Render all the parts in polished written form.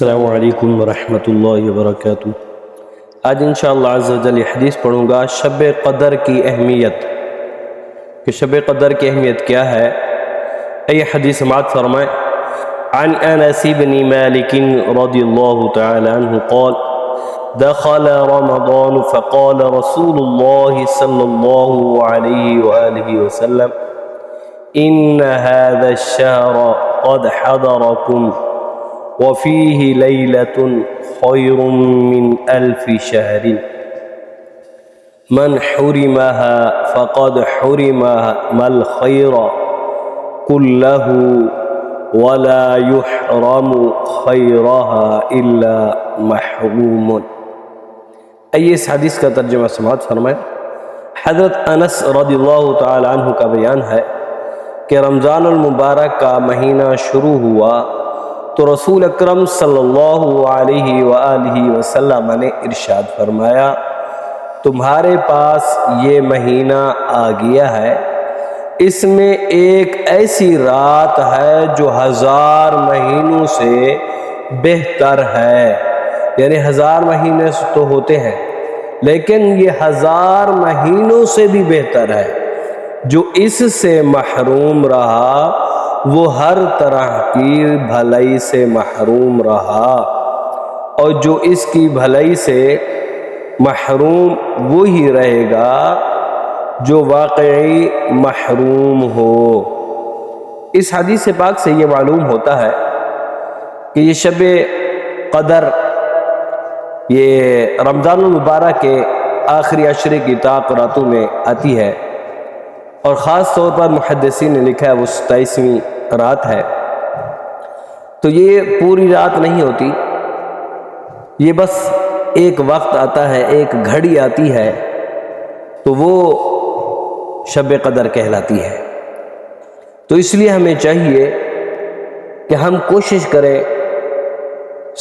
السلام علیکم ورحمۃ اللہ وبرکاتہ۔ آج انشاءاللہ عز و جل یہ حدیث پڑھوں گا شب قدر کی اہمیت، کہ شب قدر کی اہمیت کیا ہے۔ یہ حدیث سماعت فرمائیں۔ عن انس بن مالک رضی اللہ تعالی عنہ قال دخل رمضان فقال رسول اللہ صلی اللہ علیہ وآلہ وسلم ان هذا الشهر قد حضركم وفيه ليلة خير من 1000 شهر من حرمها فقد حرم الخير كله ولا يحرم خيرها إلا محروم۔ آئیے اس حدیث کا ترجمہ سماعت فرمائیں۔ حضرت انس رضی اللہ تعالی عنہ کا بیان ہے کہ رمضان المبارک کا مہینہ شروع ہوا تو رسول اکرم صلی اللہ علیہ وآلہ وسلم نے ارشاد فرمایا، تمہارے پاس یہ مہینہ آ گیا ہے، اس میں ایک ایسی رات ہے جو 1000 مہینوں سے بہتر ہے۔ یعنی 1000 مہینے تو ہوتے ہیں لیکن یہ 1000 مہینوں سے بھی بہتر ہے۔ جو اس سے محروم رہا وہ ہر طرح کی بھلائی سے محروم رہا، اور جو اس کی بھلائی سے محروم وہی رہے گا جو واقعی محروم ہو۔ اس حدیث پاک سے یہ معلوم ہوتا ہے کہ یہ شب قدر یہ رمضان المبارک کے آخری عشرے کی طاق راتوں میں آتی ہے، اور خاص طور پر محدثین نے لکھا ہے وہ 27ویں رات ہے۔ تو یہ پوری رات نہیں ہوتی، یہ بس ایک وقت آتا ہے، ایک گھڑی آتی ہے، تو وہ شب قدر کہلاتی ہے۔ تو اس لیے ہمیں چاہیے کہ ہم کوشش کریں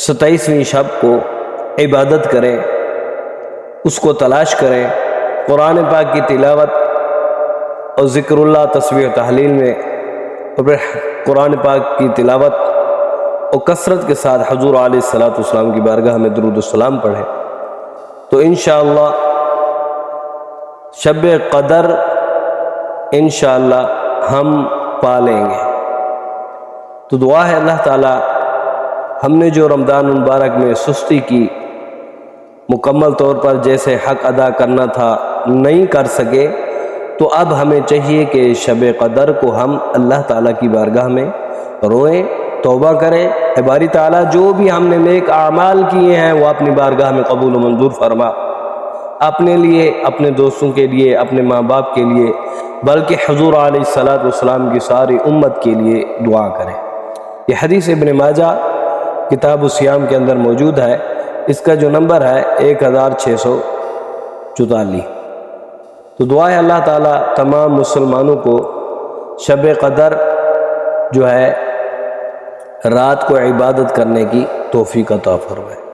27ویں شب کو عبادت کریں، اس کو تلاش کریں، قرآن پاک کی تلاوت اور ذکر اللہ تسبیح و تحلیل میں، اور پھر قرآن پاک کی تلاوت اور کثرت کے ساتھ حضور علیہ السلام کی بارگاہ میں درود السلام پڑھیں، تو انشاءاللہ شب قدر انشاءاللہ ہم پالیں گے۔ تو دعا ہے اللہ تعالی ہم نے جو رمضان مبارک میں سستی کی، مکمل طور پر جیسے حق ادا کرنا تھا نہیں کر سکے، تو اب ہمیں چاہیے کہ شب قدر کو ہم اللہ تعالیٰ کی بارگاہ میں روئیں، توبہ کریں، اے باری تعالیٰ جو بھی ہم نے نیک اعمال کیے ہیں وہ اپنی بارگاہ میں قبول و منظور فرما، اپنے لیے، اپنے دوستوں کے لیے، اپنے ماں باپ کے لیے، بلکہ حضور علیہ السلام کی ساری امت کے لیے دعا کریں۔ یہ حدیث ابن ماجہ کتاب الصیام کے اندر موجود ہے، اس کا جو نمبر ہے 1644۔ تو دعا ہے اللہ تعالیٰ تمام مسلمانوں کو شب قدر جو ہے رات کو عبادت کرنے کی توفیق عطا فرمائے۔